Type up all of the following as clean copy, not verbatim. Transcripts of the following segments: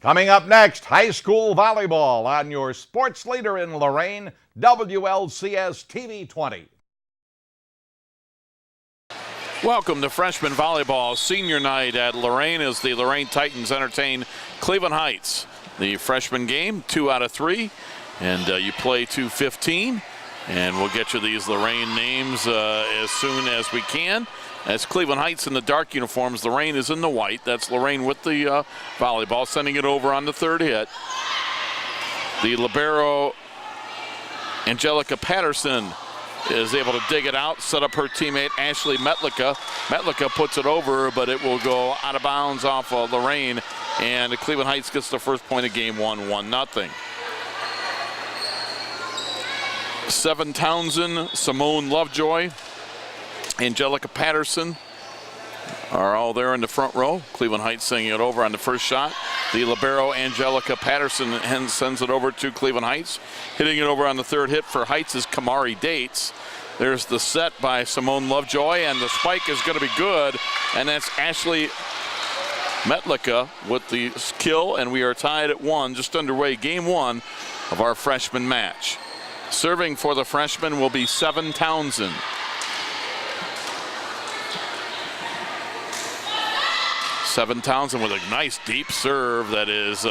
Coming up next, high school volleyball on your sports leader in Lorain, WLCS TV 20. Welcome to Freshman Volleyball Senior Night at Lorain as the Lorain Titans entertain Cleveland Heights. The freshman game, 2 out of 3, and you play to 15. And we'll get you these Lorain names as soon as we can. That's Cleveland Heights in the dark uniforms. Lorain is in the white. That's Lorain with the volleyball, sending it over on the third hit. The libero, Angelica Patterson, is able to dig it out, set up her teammate Ashley Metlica. Metlica puts it over, but it will go out of bounds off of Lorain, and Cleveland Heights gets the first point of game 1-0. Seven Townsend, Simone Lovejoy, Angelica Patterson are all there in the front row. Cleveland Heights sending it over on the first shot. The libero, Angelica Patterson, sends it over to Cleveland Heights. Hitting it over on the third hit for Heights is Kamari Dates. There's the set by Simone Lovejoy, and the spike is going to be good, and that's Ashley Metlica with the kill, and we are tied at 1, just underway game 1 of our freshman match. Serving for the freshman will be Seven Townsend. Seven Townsend with a nice deep serve that is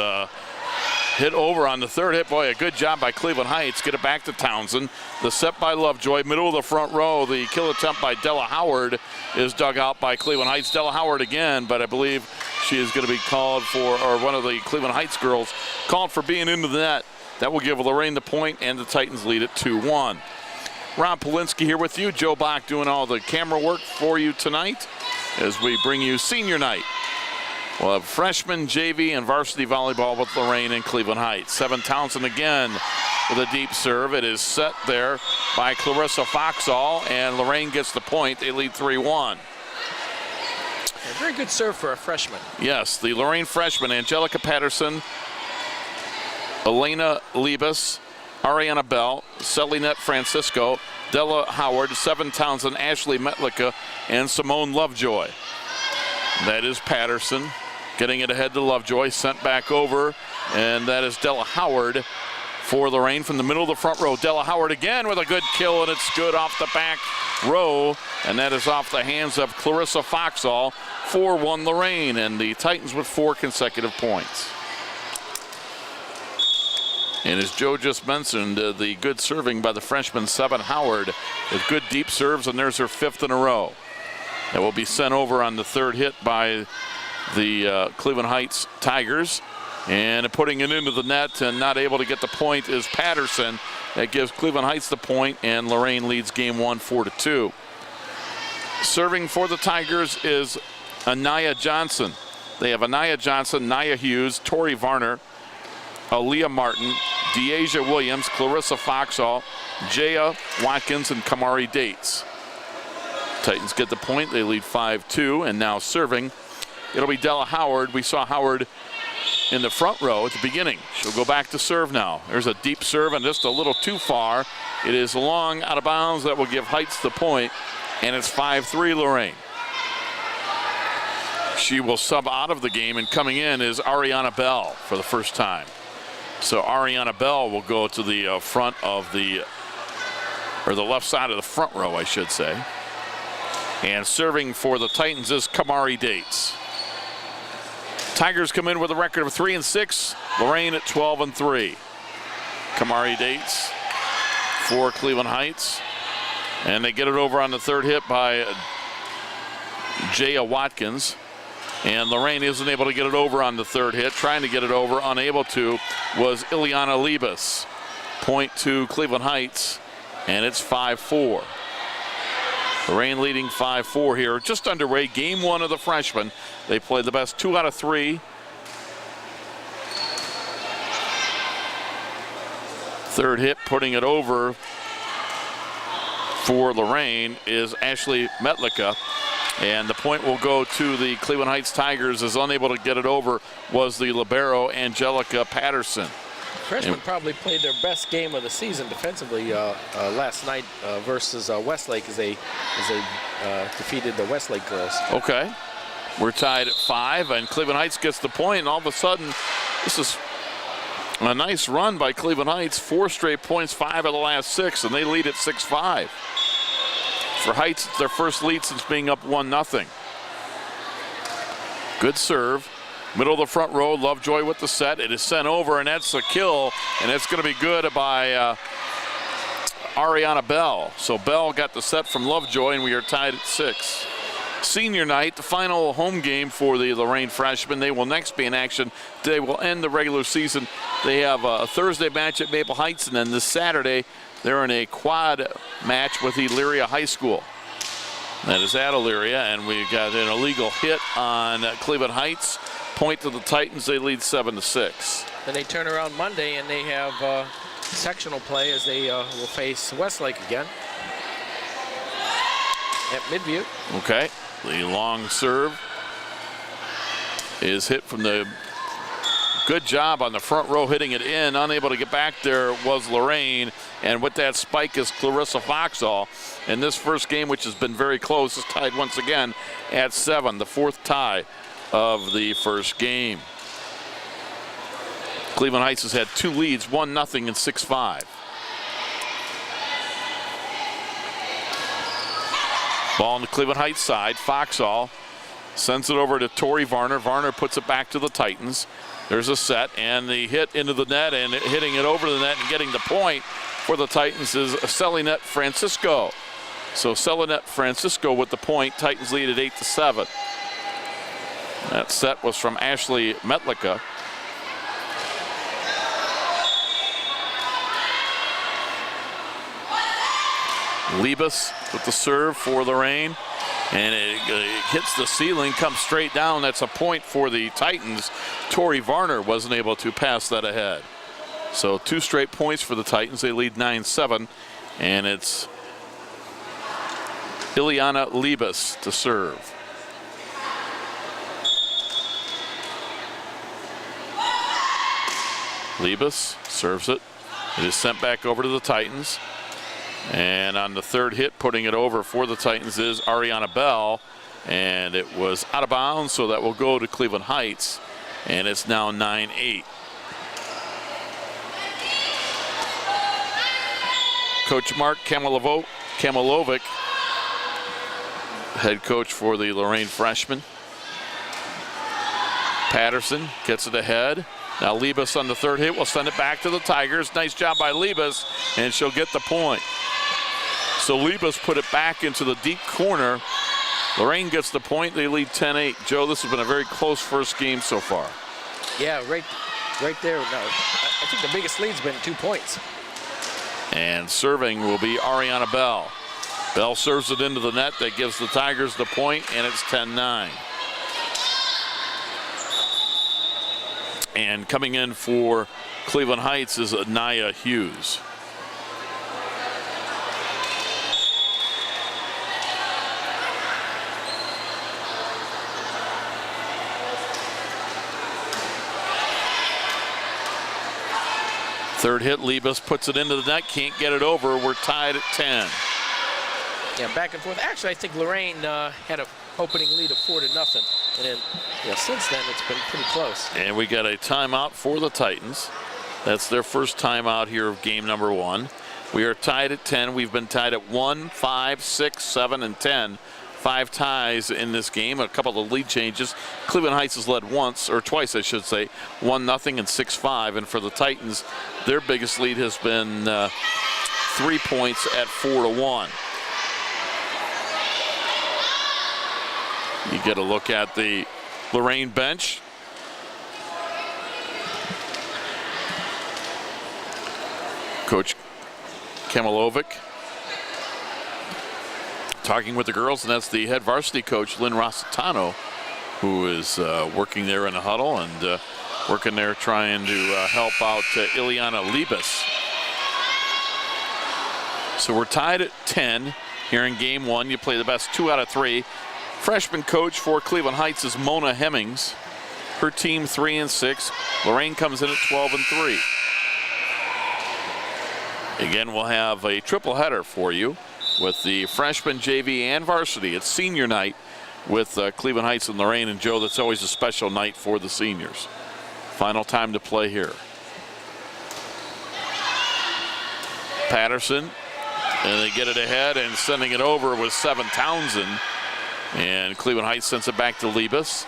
hit over on the third hit. Boy, a good job by Cleveland Heights. Get it back to Townsend. The set by Lovejoy, middle of the front row. The kill attempt by Della Howard is dug out by Cleveland Heights. Della Howard again, but I believe she is going to be called for, or one of the Cleveland Heights girls called for being into the net. That will give Lorain the point, and the Titans lead it 2-1. Ron Polinsky here with you. Joe Bach doing all the camera work for you tonight as we bring you senior night. We'll have freshman, JV, and varsity volleyball with Lorain and Cleveland Heights. Seven Townsend again with a deep serve. It is set there by Clarissa Foxall, and Lorain gets the point. They lead 3-1. A very good serve for a freshman. Yes, the Lorain freshman, Angelica Patterson, Elena Libas, Ariana Bell, Celinette Francisco, Della Howard, Seven Townsend, Ashley Metlica, and Simone Lovejoy. That is Patterson getting it ahead to Lovejoy, sent back over, and that is Della Howard for Lorain from the middle of the front row. Della Howard again with a good kill, and it's good off the back row, and that is off the hands of Clarissa Foxall. 4-1 Lorain, and the Titans with 4 consecutive points. And as Joe just mentioned, the good serving by the freshman Seven Howard with good deep serves, and there's her 5th in a row. That will be sent over on the third hit by the Cleveland Heights Tigers. And putting it into the net and not able to get the point is Patterson. That gives Cleveland Heights the point, and Lorain leads game 1 4-2. Serving for the Tigers is Anaya Johnson. They have Anaya Johnson, Nia Hughes, Tori Varner, Aaliyah Martin, Deasia Williams, Clarissa Foxall, Jaya Watkins, and Kamari Dates. Titans get the point. They lead 5-2, and now serving, it'll be Della Howard. We saw Howard in the front row at the beginning. She'll go back to serve now. There's a deep serve, and just a little too far. It is long, out of bounds. That will give Heights the point, and it's 5-3 Lorain. She will sub out of the game, and coming in is Ariana Bell for the first time. So Ariana Bell will go to the front of the, or the left side of the front row, I should say. And serving for the Titans is Kamari Dates. Tigers come in with a record of 3-6. Lorain at 12-3. Kamari Dates for Cleveland Heights. And they get it over on the third hit by Jaya Watkins. And Lorain isn't able to get it over on the third hit. Trying to get it over, unable to, was Ileana Libas. Point to Cleveland Heights, and it's 5-4. Lorain leading 5-4 here. Just underway, game 1 of the freshmen. They played the best 2 out of 3. Third hit, putting it over for Lorain is Ashley Metlica. And the point will go to the Cleveland Heights Tigers. As unable to get it over was the libero Angelica Patterson. Freshmen probably played their best game of the season defensively last night versus Westlake as they defeated the Westlake girls. Okay. We're tied at 5, and Cleveland Heights gets the point, and all of a sudden This is a nice run by Cleveland Heights. 4 straight points, 5 of the last 6, and they lead at 6-5. For Heights, it's their first lead since being up 1-0. Good serve. Middle of the front row, Lovejoy with the set. It is sent over, and that's a kill, and it's going to be good by Ariana Bell. So Bell got the set from Lovejoy, and we are tied at 6. Senior night, the final home game for the Lorain freshmen. They will next be in action. They will end the regular season. They have a Thursday match at Maple Heights, and then this Saturday they're in a quad match with Elyria High School. That is at Elyria, and we got an illegal hit on Cleveland Heights. Point to the Titans. They lead 7-6. Then they turn around Monday and they have sectional play as they will face Westlake again at Midview. Okay, the long serve is hit from the good job on the front row hitting it in. Unable to get back there was Lorain, and with that spike is Clarissa Foxall. And this first game, which has been very close, is tied once again at 7, the 4th tie of the first game. Cleveland Heights has had 2 leads, 1-0 and 6-5. Ball on the Cleveland Heights side. Foxall sends it over to Tori Varner. Varner puts it back to the Titans. There's a set, and the hit into the net, and hitting it over the net and getting the point for the Titans is Selinet Francisco. So Selinet Francisco with the point. Titans lead at 8-7. That set was from Ashley Metlica. Liebes with the serve for Lorain, and it hits the ceiling, comes straight down. That's a point for the Titans. Tori Varner wasn't able to pass that ahead. So 2 straight points for the Titans. They lead 9-7, and it's Ileana Liebes to serve. Liebes serves it. It is sent back over to the Titans. And on the third hit, putting it over for the Titans is Ariana Bell. And it was out of bounds, so that will go to Cleveland Heights. And it's now 9-8. Coach Mark Kamilovic, head coach for the Lorain freshmen. Patterson gets it ahead. Now Liebes on the third hit will send it back to the Tigers. Nice job by Liebes, and she'll get the point. So Liebes put it back into the deep corner. Lorain gets the point. They lead 10-8. Joe, this has been a very close first game so far. Yeah, right there. No, I think the biggest lead's been 2 points. And serving will be Ariana Bell. Bell serves it into the net. That gives the Tigers the point, and it's 10-9. And coming in for Cleveland Heights is Anaya Hughes. Third hit, Liebes puts it into the net, can't get it over. We're tied at 10. Yeah, back and forth. Actually, I think Lorain had an opening lead of 4-0, and then since then it's been pretty close. And we got a timeout for the Titans. That's their first timeout here of game number 1. We are tied at 10. We've been tied at 1, 5, 6, 7, and 10. 5 ties in this game. A couple of lead changes. Cleveland Heights has led once, or twice, I should say, 1-0 and 6-5. And for the Titans, their biggest lead has been 3 points at 4-1. You get a look at the Lorain bench. Coach Kamilovic talking with the girls, and that's the head varsity coach, Lynn Rossitano, who is working there in the huddle and working there trying to help out Ileana Liebes. So we're tied at 10 here in game 1. You play the best 2 out of 3. Freshman coach for Cleveland Heights is Mona Hemmings. Her team 3-6. Lorain comes in at 12-3. Again, we'll have a triple header for you with the freshman, JV, and varsity. It's senior night with Cleveland Heights and Lorain. And Joe, that's always a special night for the seniors. Final time to play here. Patterson, and they get it ahead, and sending it over was Seven Townsend. And Cleveland Heights sends it back to Liebes.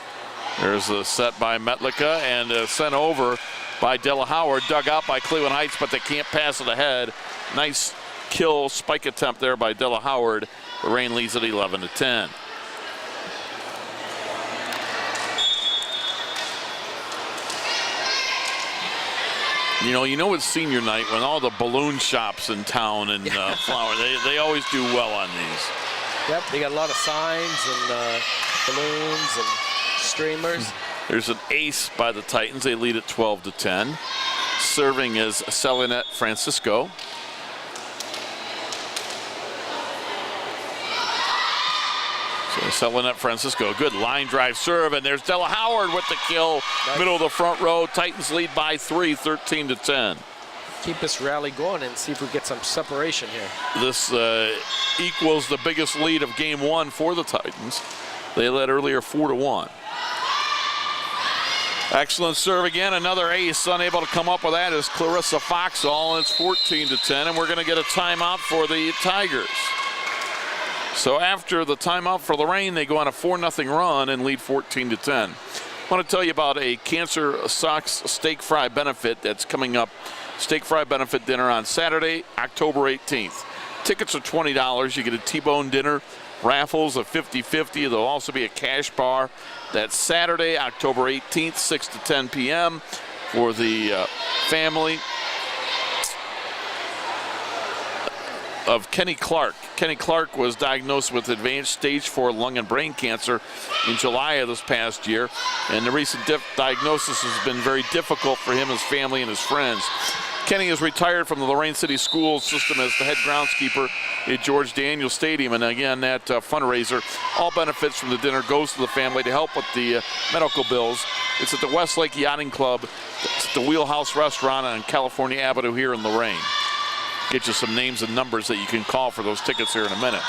There's a set by Metlika, and sent over by Della Howard, dug out by Cleveland Heights, but they can't pass it ahead. Nice kill spike attempt there by Della Howard. Lorain leads at 11-10. You know it's senior night when all the balloon shops in town and Flower, they always do well on these. Yep, they got a lot of signs and balloons and streamers. There's an ace by the Titans. They lead at 12-10. Serving is Selinet Francisco. So Selinet Francisco, good line drive serve, and there's Della Howard with the kill. Nice. Middle of the front row. Titans lead by 3, 13-10. Keep this rally going and see if we get some separation here. This equals the biggest lead of game 1 for the Titans. They led earlier 4-1. Excellent serve again. Another ace. Unable to come up with that is Clarissa Foxall, and it's 14-10, and we're going to get a timeout for the Tigers. So after the timeout for Lorain, they go on a 4-0 run and lead 14-10. I want to tell you about a Cancer Sucks steak fry benefit that's coming up. Steak fry benefit dinner on Saturday, October 18th. Tickets are $20. You get a T-bone dinner, raffles of 50-50. There'll also be a cash bar. That's Saturday, October 18th, 6 to 10 p.m. for the family of Kenny Clark. Kenny Clark was diagnosed with advanced stage 4 lung and brain cancer in July of this past year, and the recent diagnosis has been very difficult for him, his family, and his friends. Kenny is retired from the Lorain City School System as the head groundskeeper at George Daniel Stadium, and again, that fundraiser, all benefits from the dinner goes to the family to help with the medical bills. It's at the Westlake Yachting Club. It's at the Wheelhouse Restaurant on California Avenue here in Lorain. Get you some names and numbers that you can call for those tickets here in a minute.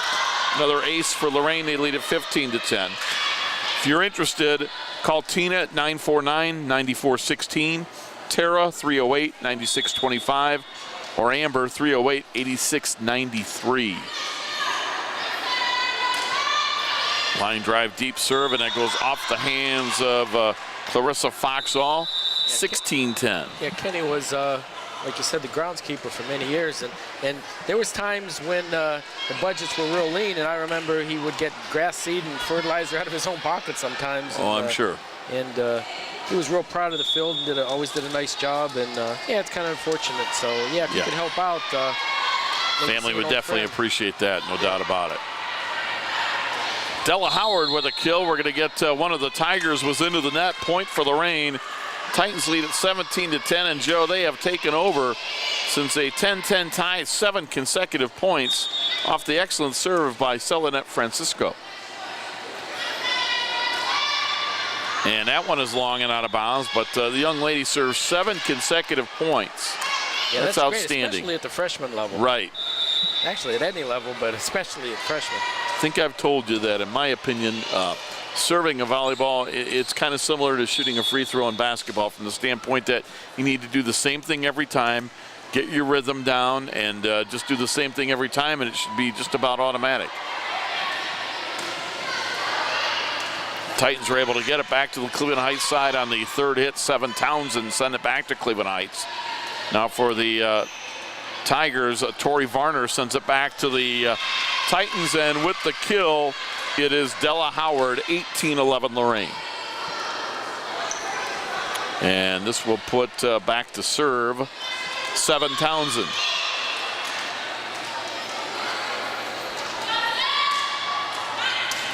Another ace for Lorain. They lead at 15-10. If you're interested, call Tina at 949-9416, Tara 308-9625, or Amber 308-8693. Line drive, deep serve, and that goes off the hands of Clarissa Foxall. 16-10. Yeah, Kenny was like you said, the groundskeeper for many years, and there was times when the budgets were real lean, and I remember he would get grass seed and fertilizer out of his own pocket sometimes. Oh, I'm sure. And he was real proud of the field and always did a nice job, and yeah, it's kind of unfortunate. So yeah, if you could help out, family would definitely appreciate that, no doubt about it. Della Howard with a kill. We're going to get one of the Tigers was into the net. Point for Lorain. Titans lead at 17-10, and Joe, they have taken over since a 10-10 tie, 7 consecutive points off the excellent serve by Selinet Francisco. And that one is long and out of bounds, but the young lady serves 7 consecutive points. Yeah, that's outstanding. Great, especially at the freshman level. Right. Actually, at any level, but especially at freshman. I think I've told you that, in my opinion, serving a volleyball, it's kind of similar to shooting a free throw in basketball from the standpoint that you need to do the same thing every time, get your rhythm down, and just do the same thing every time, and it should be just about automatic. Titans are able to get it back to the Cleveland Heights side on the third hit. Seven Townsend send it back to Cleveland Heights. Now for the Tigers, Tori Varner sends it back to the Titans, and with the kill, it is Della Howard, 18-11 Lorain. And this will put back to serve Seven Townsend.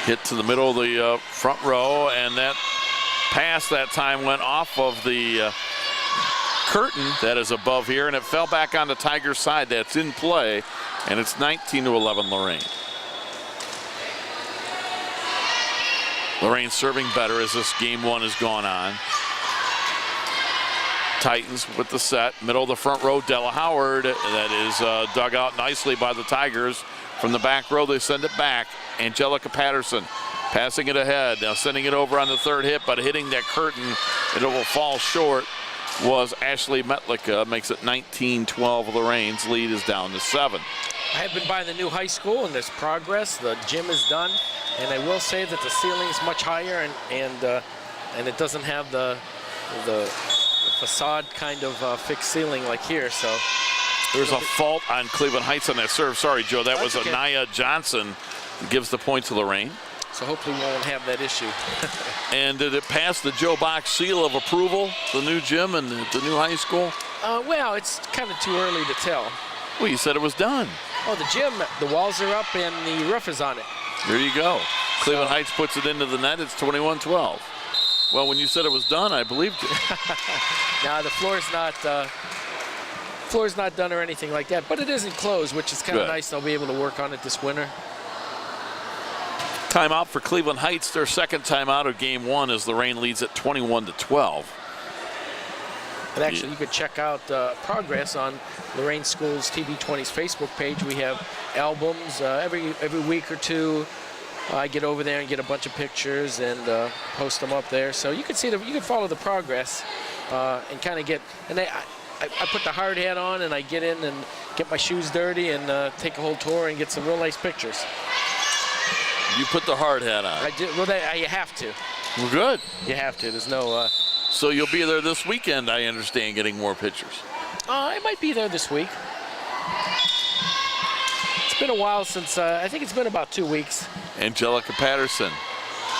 Hit to the middle of the front row, and that pass that time went off of the curtain that is above here, and it fell back on the Tigers' side. That's in play, and it's 19-11 Lorain. Lorain serving better as this game one has gone on. Titans with the set, middle of the front row, Della Howard. That is dug out nicely by the Tigers. From the back row, they send it back. Angelica Patterson Passing it ahead, now sending it over on the third hit, but hitting that curtain, and it will fall short, was Ashley Metlika. Makes it 19-12. Lorain's lead is down to 7. I have been by the new high school, and there's progress. The gym is done, and I will say that the ceiling is much higher, and it doesn't have the facade kind of fixed ceiling like here. So there's a fault on Cleveland Heights on that serve. Sorry, Joe, that was Anaya Johnson. Gives the point to Lorain. So hopefully we won't have that issue. And did it pass the Joe Bach seal of approval, the new gym and the new high school? Well, it's kind of too early to tell. Well, you said it was done. Oh, the gym, the walls are up and the roof is on it. There you go. Cleveland Heights puts it into the net. It's 21-12. Well, when you said it was done, I believed you. Now the floor's not done or anything like that, but it isn't closed, which is kind of nice. They'll be able to work on it this winter. Timeout for Cleveland Heights. Their second timeout of game 1 as Lorain leads at 21-12. And actually, you could check out progress on Lorain Schools TV20's Facebook page. We have albums every week or two. I get over there and get a bunch of pictures and post them up there, so you can see you can follow the progress and kind of get. And I put the hard hat on and I get in and get my shoes dirty and take a whole tour and get some real nice pictures. You put the hard hat on. I do. Well, you have to. Well, good. You have to. There's no. So you'll be there this weekend, I understand, getting more pictures. I might be there this week. It's been a while since, I think it's been about 2 weeks. Angelica Patterson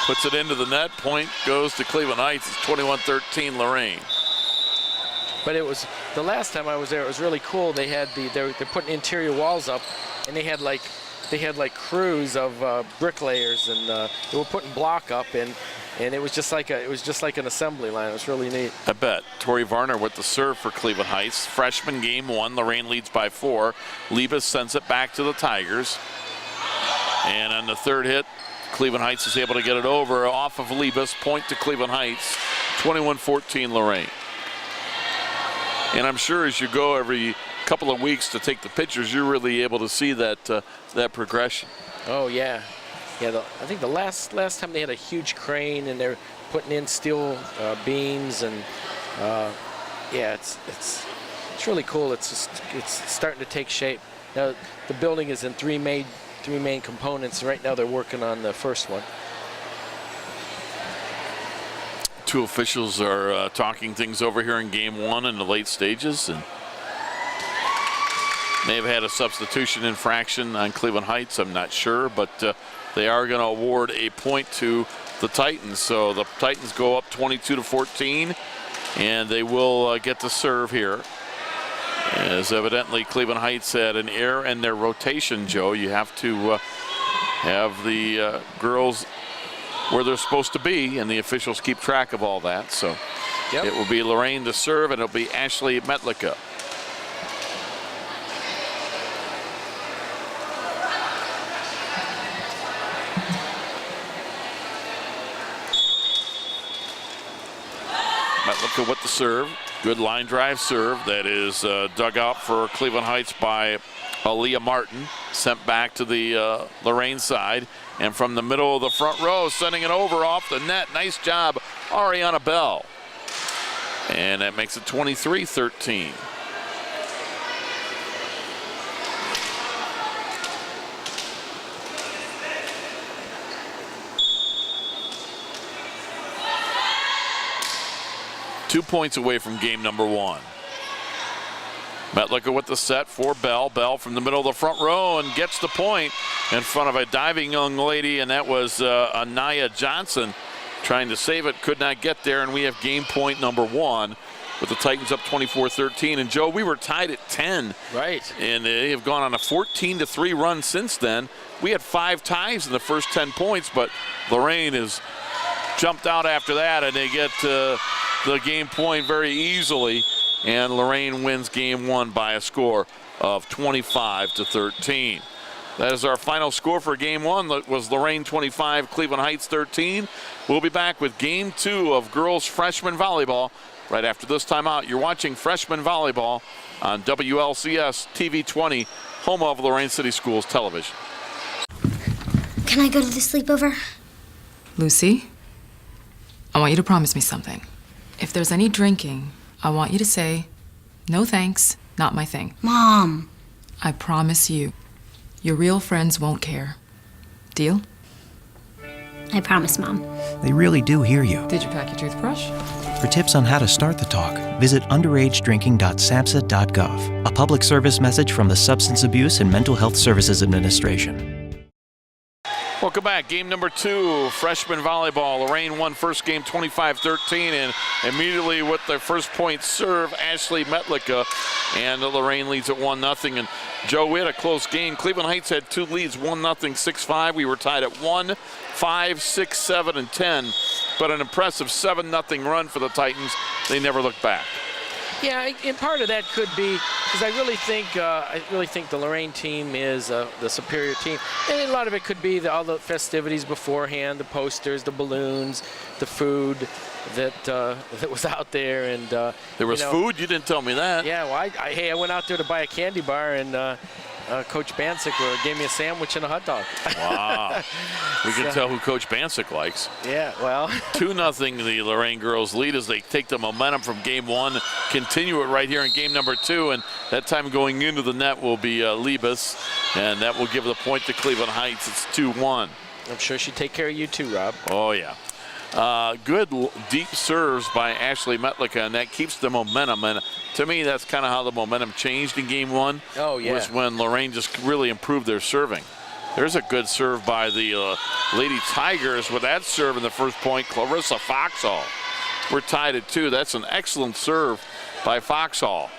puts it into the net. Point goes to Cleveland Heights. It's 21-13 Lorain. But it was, the last time I was there, it was really cool. They had they're putting interior walls up, and they had like crews of bricklayers, and they were putting block up, and it was just like an assembly line. It was really neat. I bet. Tori Varner with the serve for Cleveland Heights. Freshman game 1. Lorain leads by 4. Libas sends it back to the Tigers. And on the third hit, Cleveland Heights is able to get it over off of Libas. Point to Cleveland Heights. 21-14 Lorain. And I'm sure as you go every couple of weeks to take the pictures, you're really able to see that progression. Oh yeah. Yeah, I think the last time they had a huge crane and they're putting in steel beams, and yeah, it's really cool. It's starting to take shape. Now the building is in three main components. Right now they're working on the first one. Two officials are talking things over here in game 1 in the late stages, and may have had a substitution infraction on Cleveland Heights. I'm not sure, but they are going to award a point to the Titans. So the Titans go up 22-14, and they will get to serve here. As evidently Cleveland Heights had an error in their rotation, Joe. You have to have the girls where they're supposed to be, and the officials keep track of all that. So it will be Lorain to serve, and it'll be Ashley Metlika. Metlika with the serve. Good line drive serve that is dug out for Cleveland Heights by Aaliyah Martin. Sent back to the Lorain side. And from the middle of the front row, sending it over off the net. Nice job, Ariana Bell. And that makes it 23-13. Two points away from game number 1. Metlika with the set for Bell. Bell from the middle of the front row and gets the point in front of a diving young lady, and that was Anaya Johnson trying to save it. Could not get there, and we have game point number 1 with the Titans up 24-13. And Joe, we were tied at 10. Right. And they have gone on a 14-3 run since then. We had 5 ties in the first 10 points, but Lorain has jumped out after that, and they get the game point very easily. And Lorain wins game 1 by a score of 25-13. That is our final score for game 1. That was Lorain 25, Cleveland Heights 13. We'll be back with game 2 of girls freshman volleyball right after this timeout. You're watching freshman volleyball on WLCS TV 20, home of Lorain City Schools television. Can I go to the sleepover? Lucy, I want you to promise me something. If there's any drinking, I want you to say, no thanks, not my thing. Mom. I promise you, your real friends won't care. Deal? I promise, Mom. They really do hear you. Did you pack your toothbrush? For tips on how to start the talk, visit underagedrinking.samhsa.gov. A public service message from the Substance Abuse and Mental Health Services Administration. Welcome back. Game number 2, freshman volleyball. Lorain won first game 25-13, and immediately with their first point serve, Ashley Metlica, and Lorain leads at 1-0. And Joe, we had a close game. Cleveland Heights had 2 leads, 1-0, 6-5. We were tied at 1, 5, 6, 7, and 10, but an impressive 7-0 run for the Titans. They never looked back. Yeah, and part of that could be because I really think the Lorain team is the superior team, and a lot of it could be all the festivities beforehand, the posters, the balloons, the food that was out there, and there was food. You didn't tell me that. Yeah, well, I went out there to buy a candy bar, and Coach Bansick gave me a sandwich and a hot dog. Wow. We can tell who Coach Bansick likes. Yeah, well. 2-0 the Lorain girls lead as they take the momentum from game 1, continue it right here in game number 2, and that time going into the net will be Liebes, and that will give the point to Cleveland Heights. It's 2-1. I'm sure she'd take care of you too, Rob. Oh, yeah. Good deep serves by Ashley Metlica, and that keeps the momentum. And to me, that's kind of how the momentum changed in game 1. Oh, yeah. Was when Lorain just really improved their serving. There's a good serve by the Lady Tigers with that serve in the first point, Clarissa Foxhall. We're tied at 2. That's an excellent serve by Foxhall.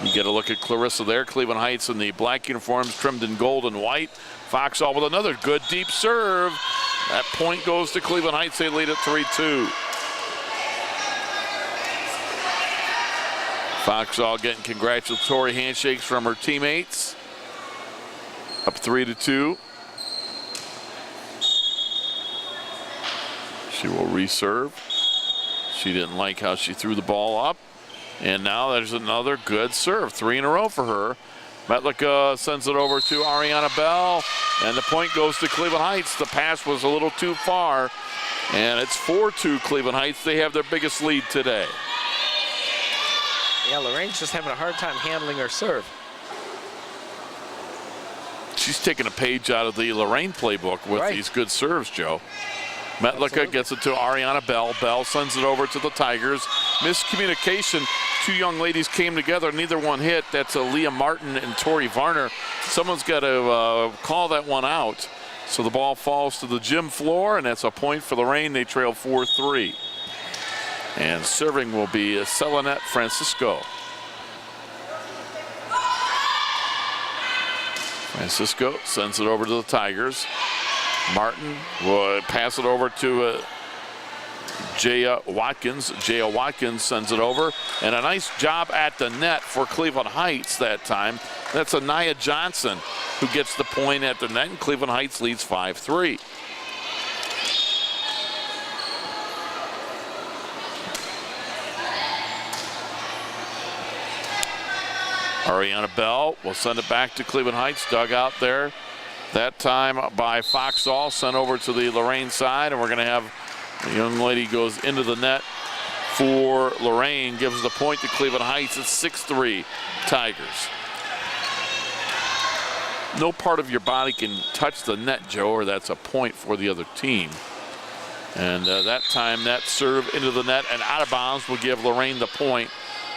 You get a look at Clarissa there. Cleveland Heights in the black uniforms trimmed in gold and white. Foxhall with another good deep serve. That point goes to Cleveland Heights. They lead at 3-2. Foxhall getting congratulatory handshakes from her teammates. Up 3-2. She will reserve. She didn't like how she threw the ball up. And now there's another good serve. 3 in a row for her. Metlica sends it over to Ariana Bell, and the point goes to Cleveland Heights. The pass was a little too far, and it's 4-2 Cleveland Heights. They have their biggest lead today. Yeah, Lorain's just having a hard time handling her serve. She's taking a page out of the Lorain playbook with these good serves, Joe. Metlica gets it to Ariana Bell. Bell sends it over to the Tigers. Miscommunication. 2 young ladies came together. Neither one hit. That's Leah Martin and Tori Varner. Someone's got to call that one out. So the ball falls to the gym floor, and that's a point for Lorain. They trail 4-3. And serving will be Selenette Francisco. Francisco sends it over to the Tigers. Martin will pass it over to Jaya Watkins. Jaya Watkins sends it over. And a nice job at the net for Cleveland Heights that time. That's Anaya Johnson who gets the point at the net, and Cleveland Heights leads 5-3. Ariana Bell will send it back to Cleveland Heights, dug out there. That time by Foxhall, sent over to the Lorain side, and we're going to have the young lady goes into the net for Lorain, gives the point to Cleveland Heights. It's 6-3 Tigers. No part of your body can touch the net, Joe, or that's a point for the other team. And that time, that serve into the net and out of bounds will give Lorain the point.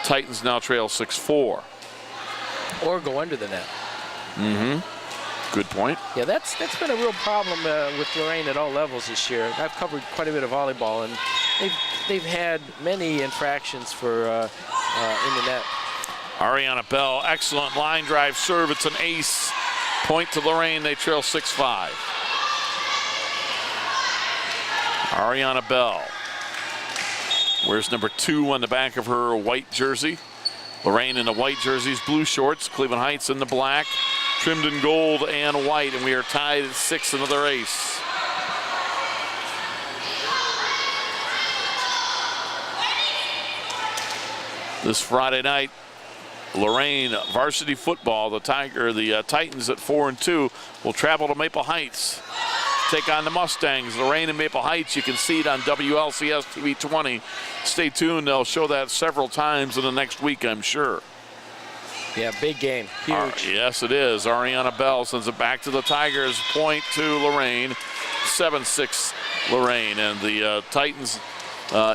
Titans now trail 6-4. Or go under the net. Good point. Yeah, that's been a real problem with Lorain at all levels this year. I've covered quite a bit of volleyball, and they've had many infractions for in the net. Ariana Bell, excellent line drive serve. It's an ace. Point to Lorain. They trail 6-5. Ariana Bell wears number 2 on the back of her white jersey. Lorain in the white jerseys, blue shorts. Cleveland Heights in the black, trimmed in gold and white, and we are tied at 6, another ace. This Friday night, Lorain varsity football, the Titans at 4-2 will travel to Maple Heights take on the Mustangs. Lorain and Maple Heights, you can see it on WLCS TV 20. Stay tuned. They'll show that several times in the next week, I'm sure. Yeah, big game. Huge. Yes, it is. Ariana Bell sends it back to the Tigers. Point to Lorain. 7-6 Lorain. And the Titans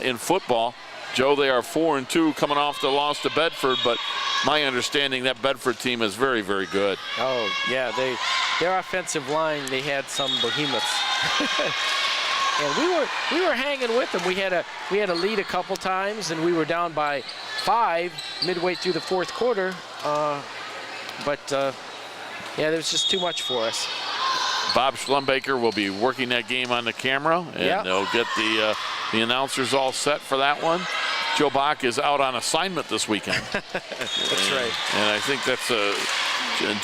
in football, Joe, they are 4-2 coming off the loss to Bedford, but my understanding that Bedford team is very, very good. Oh, yeah, their offensive line, they had some behemoths. And we were hanging with them. We had a lead a couple times, and we were down by 5 midway through the fourth quarter. But yeah, there was just too much for us. Bob Schlumbaker will be working that game on the camera, and they'll get the announcers all set for that one. Joe Bach is out on assignment this weekend. That's right. And I think that's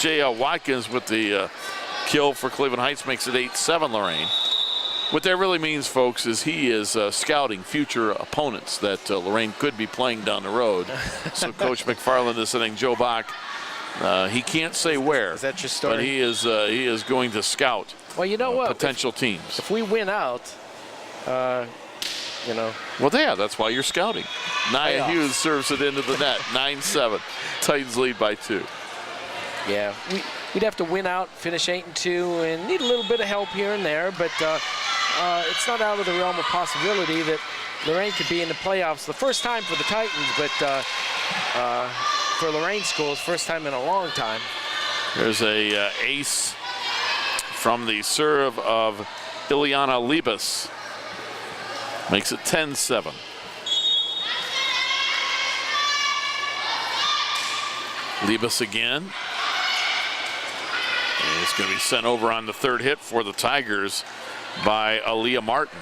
J.L. Watkins with the kill for Cleveland Heights makes it 8-7 Lorain. What that really means, folks, is he is scouting future opponents that Lorain could be playing down the road. So Coach McFarland is saying Joe Bach, he can't say where. Is that your story? But he is going to scout. Well, you know what? Potential teams. If we win out, you know. Well, yeah, that's why you're scouting. Nia Hughes serves it into the net. 9-7. Titans lead by 2. Yeah, we'd have to win out, finish 8-2, and need a little bit of help here and there, but it's not out of the realm of possibility that Lorain could be in the playoffs. The first time for the Titans, but for Lorain schools, first time in a long time. There's a ace from the serve of Ileana Libas. Makes it 10-7. Libas again. And it's going to be sent over on the third hit for the Tigers by Aaliyah Martin.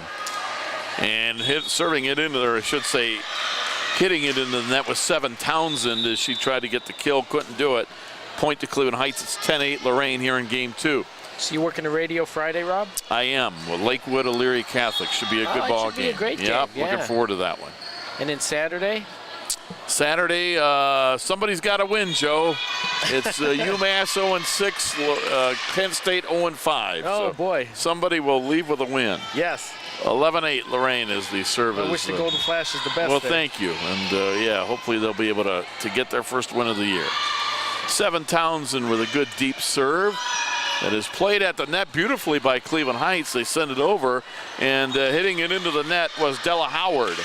And serving it into there, I should say, hitting it into the net was Seven Townsend as she tried to get the kill, couldn't do it. Point to Cleveland Heights, it's 10-8 Lorain here in game 2. So you working the radio Friday, Rob? I am. With Lakewood Elyria Catholic. Should be a good ball game. Be a great game. Yep, yeah. Looking forward to that one. And then Saturday? Saturday, somebody's got to win, Joe. It's UMass 0-6, Penn State 0-5. Oh, so boy. Somebody will leave with a win. Yes. 11-8 Lorain is the service. I wish the Golden Flash is the best. Well, thank you. And, yeah, hopefully they'll be able to get their first win of the year. Seven Townsend with a good deep serve. That is played at the net beautifully by Cleveland Heights. They send it over, and hitting it into the net was Della Howard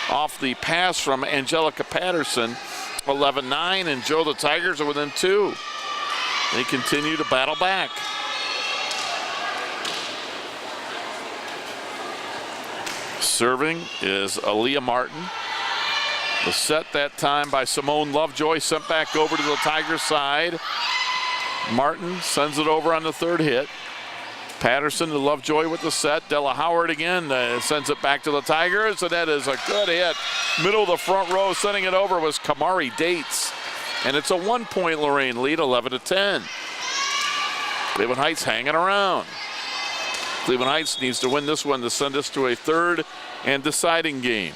off the pass from Angelica Patterson. 11-9, and Joe, the Tigers are within 2. They continue to battle back. Serving is Aaliyah Martin. The set that time by Simone Lovejoy, sent back over to the Tigers side. Martin sends it over on the third hit. Patterson to Lovejoy with the set. Della Howard again sends it back to the Tigers, and that is a good hit. Middle of the front row, sending it over was Kamari Dates. And it's a 1-point Lorain lead, 11-10. Cleveland Heights hanging around. Cleveland Heights needs to win this one to send us to a third and deciding game.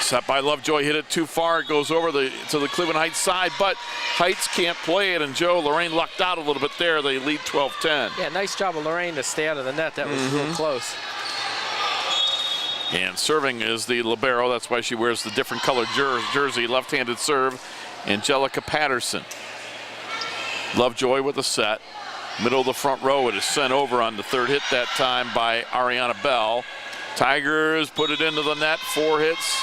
Set by Lovejoy, hit it too far. It goes over to the Cleveland Heights side, but Heights can't play it, and Joe, Lorain lucked out a little bit there. They lead 12-10. Yeah, nice job of Lorain to stay out of the net. That was real close. And serving is the libero. That's why she wears the different colored jersey. Left-handed serve, Angelica Patterson. Lovejoy with the set. Middle of the front row. It is sent over on the third hit that time by Ariana Bell. Tigers put it into the net. 4 hits.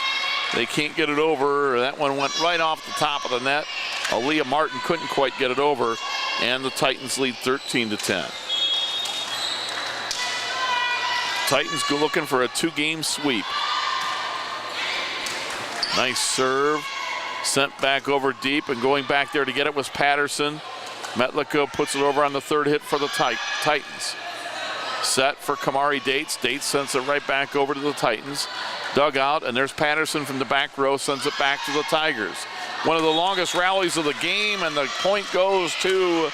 They can't get it over. That one went right off the top of the net. Aaliyah Martin couldn't quite get it over, and the Titans lead 13-10. Titans go looking for a 2-game sweep. Nice serve. Sent back over deep, and going back there to get it was Patterson. Metlico puts it over on the third hit for the Titans. Set for Kamari Dates. Dates sends it right back over to the Titans. Dug out, and there's Patterson from the back row, sends it back to the Tigers. One of the longest rallies of the game, and the point goes to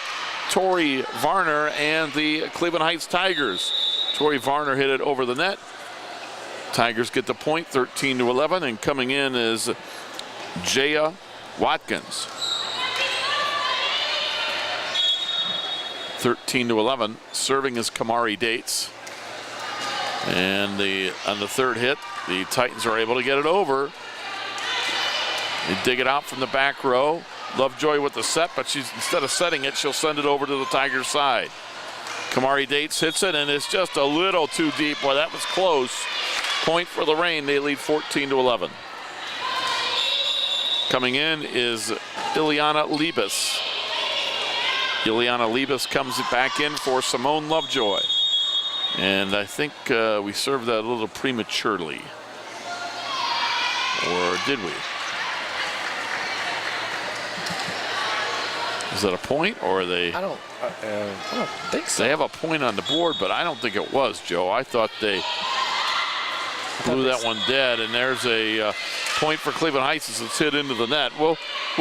Tori Varner and the Cleveland Heights Tigers. Tori Varner hit it over the net. Tigers get the point, 13-11, and coming in is Jaya Watkins. 13-11. Serving is Kamari Dates. And on the third hit, the Titans are able to get it over. They dig it out from the back row. Lovejoy with the set, but instead of setting it, she'll send it over to the Tigers' side. Kamari Dates hits it, and it's just a little too deep. Boy, that was close. Point for Lorain. They lead 14-11. Coming in is Ileana Liebes. Ileana Liebes comes back in for Simone Lovejoy. And I think we served that a little prematurely. Or did we? Is that a point, or are they? I don't think so. They have a point on the board, but I don't think it was, Joe. I thought they blew that one dead, and there's a point for Cleveland Heights as it's hit into the net. We'll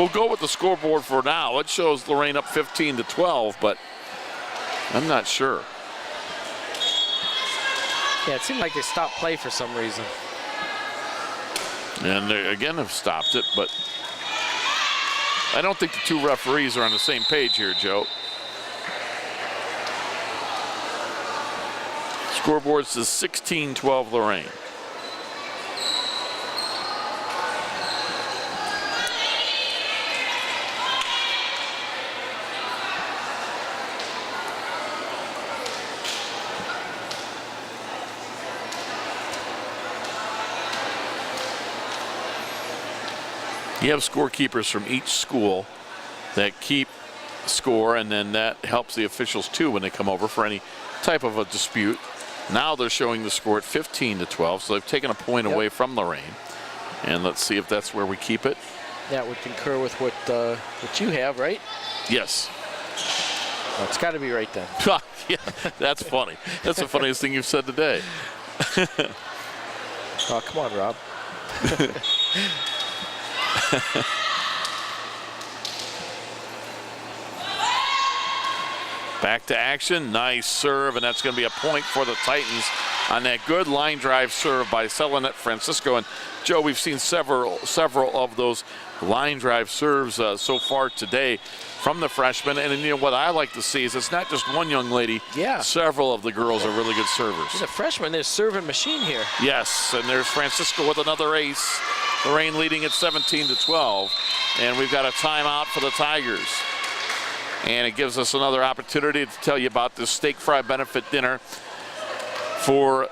go with the scoreboard for now. It shows Lorain up 15-12, but I'm not sure. Yeah, it seemed like they stopped play for some reason. And they again have stopped it, but I don't think the two referees are on the same page here, Joe. Scoreboard says 16-12 Lorain. You have scorekeepers from each school that keep score, and then that helps the officials too when they come over for any type of a dispute. Now they're showing the score at 15-12, so they've taken a point away from Lorain. And let's see if that's where we keep it. That would concur with what you have, right? Yes. Well, it's got to be right then. Yeah, that's funny. That's the funniest thing you've said today. Oh, come on, Rob. Back to action. Nice serve, and that's going to be a point for the Titans on that good line drive serve by Selenet Francisco. And Joe, we've seen several of those line drive serves so far today from the freshmen. And you know what I like to see is it's not just one young lady. Yeah. Several of the girls are really good servers. She's a freshman. There's serving machine here. Yes, and there's Francisco with another ace. Lorain leading at 17-12. And we've got a timeout for the Tigers. And it gives us another opportunity to tell you about this steak fry benefit dinner for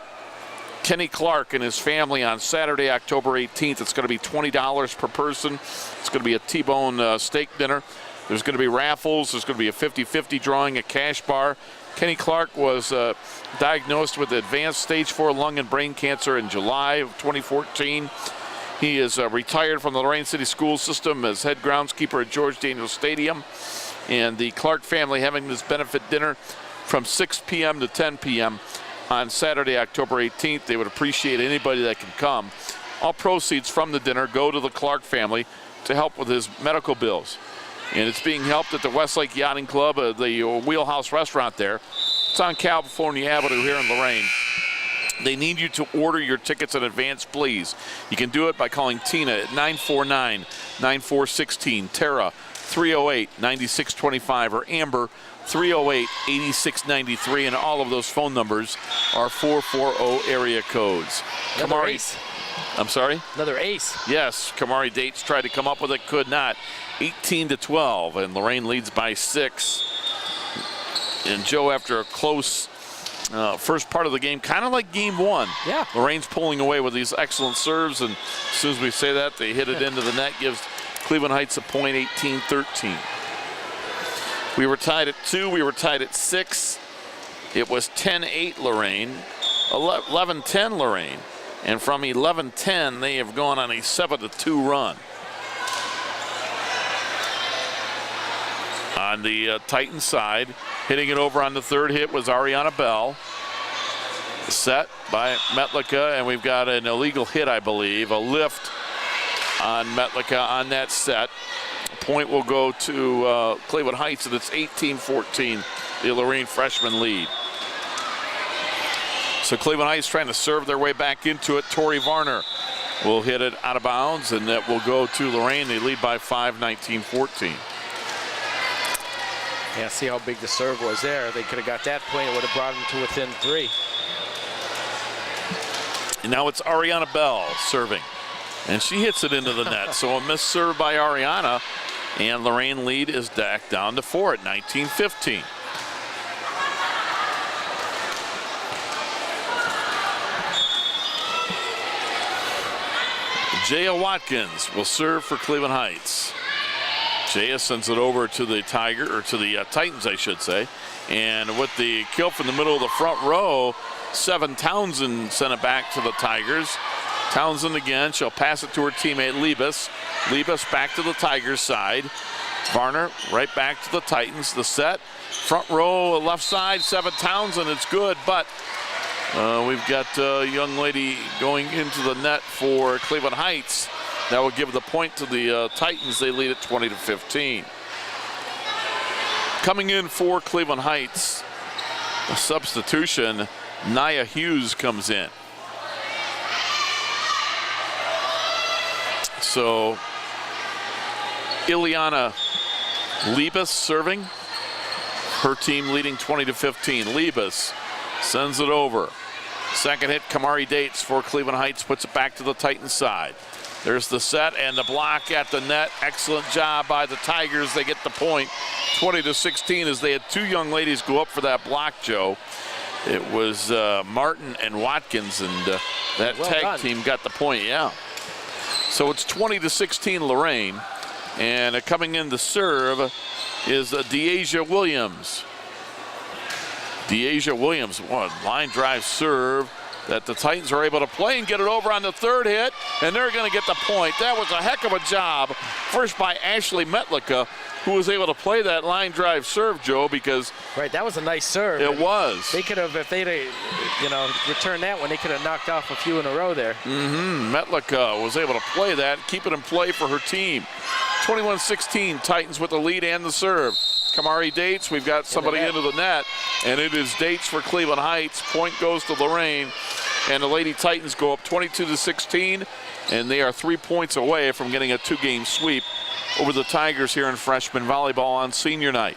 Kenny Clark and his family on Saturday, October 18th. It's going to be $20 per person. It's going to be a T-bone steak dinner. There's going to be raffles. There's going to be a 50-50 drawing, a cash bar. Kenny Clark was diagnosed with advanced stage 4 lung and brain cancer in July of 2014. He is retired from the Lorain City School System as head groundskeeper at George Daniels Stadium. And the Clark family having this benefit dinner from 6 p.m. to 10 p.m. on Saturday, October 18th. They would appreciate anybody that can come. All proceeds from the dinner go to the Clark family to help with his medical bills. And it's being helped at the Westlake Yachting Club, the Wheelhouse Restaurant there. It's on California Avenue here in Lorain. They need you to order your tickets in advance, please. You can do it by calling Tina at 949-9416, Tara 308-9625, or Amber 308-8693, and all of those phone numbers are 440 area codes. Another Kamari, ace. I'm sorry? Another ace. Yes, Kamari Dates tried to come up with it, could not. 18-12, and Lorain leads by 6. And Joe, after a close first part of the game, kind of like game 1. Yeah. Lorain's pulling away with these excellent serves, and as soon as we say that, they hit it into the net, gives Cleveland Heights a point, 18-13. We were tied at 2. We were tied at 6. It was 10-8 Lorain, 11-10 Lorain, and from 11-10, they have gone on a 7-2 run. On the Titan side, hitting it over on the third hit was Ariana Bell. Set by Metlika, and we've got an illegal hit, I believe, a lift on Metlika on that set. Point will go to Cleveland Heights, and it's 18-14, the Lorain freshman lead. So Cleveland Heights trying to serve their way back into it. Tori Varner will hit it out of bounds, and that will go to Lorain. They lead by 5, 19-14. Yeah, see how big the serve was there. They could have got that point. It would have brought them to within 3. And now it's Ariana Bell serving. And she hits it into the net. So a missed serve by Ariana. And Lorain lead is back down to 4 at 19-15. Jaya Watkins will serve for Cleveland Heights. Jaya sends it over to the Titans, I should say. And with the kill from the middle of the front row, Seven Townsend sent it back to the Tigers. Townsend again, she'll pass it to her teammate Liebes. Liebes back to the Tigers side. Varner right back to the Titans. The set, front row, left side, Seven Townsend, it's good, but we've got a young lady going into the net for Cleveland Heights. That will give the point to the Titans. They lead at 20-15. Coming in for Cleveland Heights, a substitution, Nia Hughes comes in. So Ileana Liebes serving. Her team leading 20-15. Liebes sends it over. Second hit, Kamari Dates for Cleveland Heights, puts it back to the Titans side. There's the set and the block at the net. Excellent job by the Tigers. They get the point, 20-16, as they had 2 young ladies go up for that block, Joe. It was Martin and Watkins, and that well tag done. team got the point, yeah. So it's 20-16 Lorain, and coming in to serve is Deasia Williams. Deasia Williams, line drive serve that the Titans are able to play and get it over on the third hit, and they're going to get the point. That was a heck of a job, first by Ashley Metlica, who was able to play that line drive serve, Joe, because Right, that was a nice serve. it was. They could have, if they'd returned that one, they could have knocked off a few in a row there. Metlica was able to play that, keep it in play for her team. 21-16, Titans with the lead and the serve. Kamari Dates, we've got somebody into the net, and it is Dates for Cleveland Heights. Point goes to Lorain, and the Lady Titans go up 22-16, and they are 3 points away from getting a 2-game sweep over the Tigers here in Freshman Volleyball on senior night.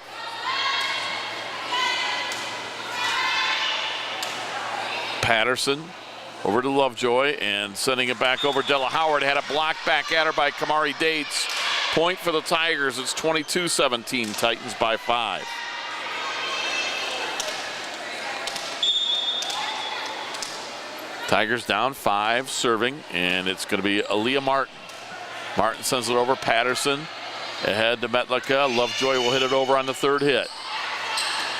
Patterson over to Lovejoy and sending it back over. Della Howard had a block back at her by Kamari Dates. Point for the Tigers. It's 22-17, Titans by 5. Tigers down 5, serving, and it's going to be Aaliyah Martin. Martin sends it over. Patterson ahead to Metlica. Lovejoy will hit it over on the third hit.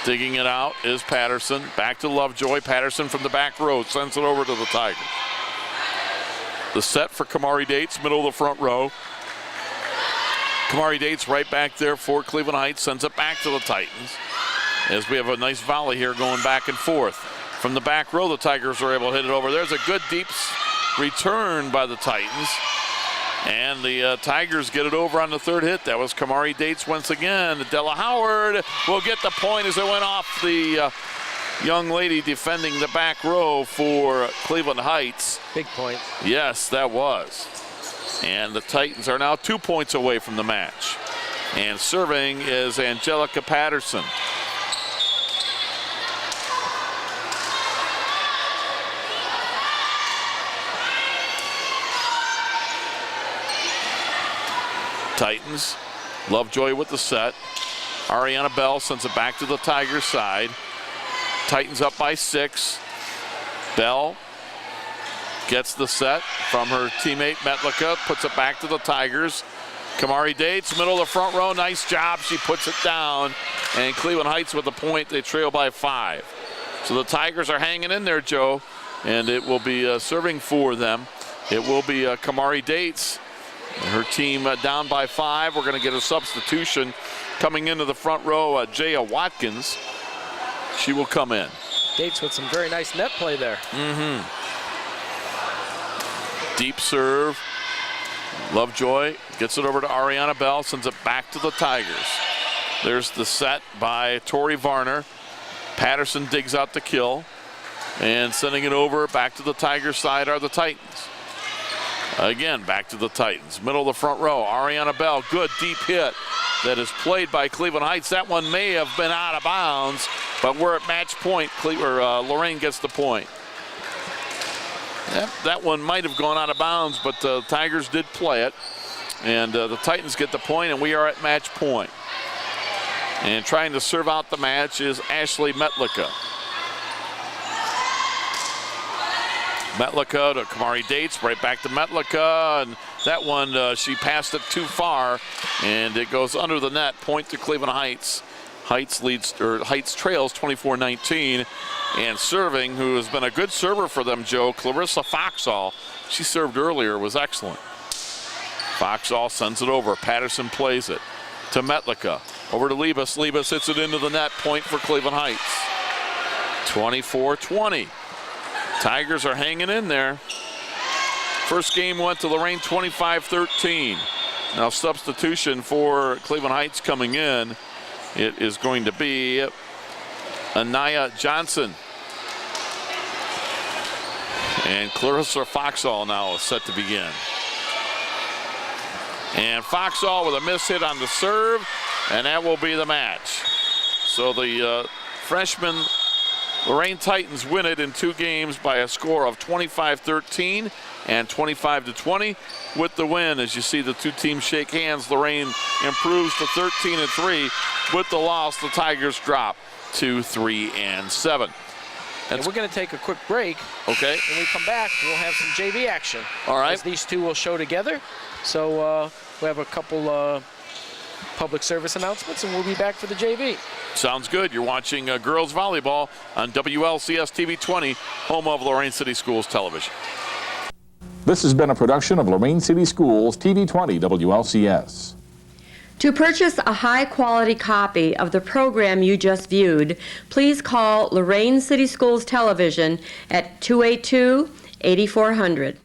Digging it out is Patterson. Back to Lovejoy. Patterson from the back row sends it over to the Tigers. The set for Kamari Dates, middle of the front row. Kamari Dates right back there for Cleveland Heights, sends it back to the Titans. As we have a nice volley here going back and forth. From the back row, the Tigers are able to hit it over. There's a good deep return by the Titans. And the Tigers get it over on the third hit. That was Kamari Dates once again. Della Howard will get the point as it went off the young lady defending the back row for Cleveland Heights. Big point. Yes, that was. And the Titans are now 2 points away from the match. And serving is Angelica Patterson. Titans, Lovejoy with the set. Ariana Bell sends it back to the Tigers side. Titans up by 6. Bell gets the set from her teammate Metlica, puts it back to the Tigers. Kamari Dates, middle of the front row, nice job. She puts it down, and Cleveland Heights with the point. They trail by 5. So the Tigers are hanging in there, Joe, and it will be serving for them. It will be Kamari Dates. Her team down by 5. We're going to get a substitution coming into the front row. Jaya Watkins, she will come in. Dates with some very nice net play there. Deep serve. Lovejoy gets it over to Ariana Bell, sends it back to the Tigers. There's the set by Tori Varner. Patterson digs out the kill, and sending it over back to the Tigers side are the Titans. Again, back to the Titans. Middle of the front row, Ariana Bell, good deep hit. that is played by Cleveland Heights. That one may have been out of bounds, but we're at match point. Lorain gets the point. That one might have gone out of bounds, but the Tigers did play it. And the Titans get the point, and we are at match point. And trying to serve out the match is Ashley Metlika. Metlika to Kamari Dates, right back to Metlika, and that one, she passed it too far, and it goes under the net. Point to Cleveland Heights. Heights trails 24-19, and serving, who has been a good server for them, Joe, Clarissa Foxall. She served earlier, was excellent. Foxall sends it over. Patterson plays it to Metlika. Over to Liebes. Liebes hits it into the net. Point for Cleveland Heights. 24-20. Tigers are hanging in there. First game went to Lorain 25-13. Now substitution for Cleveland Heights coming in. It is going to be Anaya Johnson. And Clarissa Foxall now is set to begin. And Foxall with a miss hit on the serve, and that will be the match. So the freshman Lorain Titans win it in 2 games by a score of 25-13 and 25-20. With the win, as you see the two teams shake hands, Lorain improves to 13-3. With the loss, the Tigers drop to 3-7. And we're going to take a quick break. Okay. When we come back, we'll have some JV action. All right. As these two will show together. So we have a couple public service announcements, and we'll be back for the JV. Sounds good. You're watching girls volleyball on WLCS TV 20, home of Lorain City Schools Television. This has been a production of Lorain City Schools TV 20 WLCS. To purchase a high-quality copy of the program you just viewed, please call Lorain City Schools Television at 282-8400.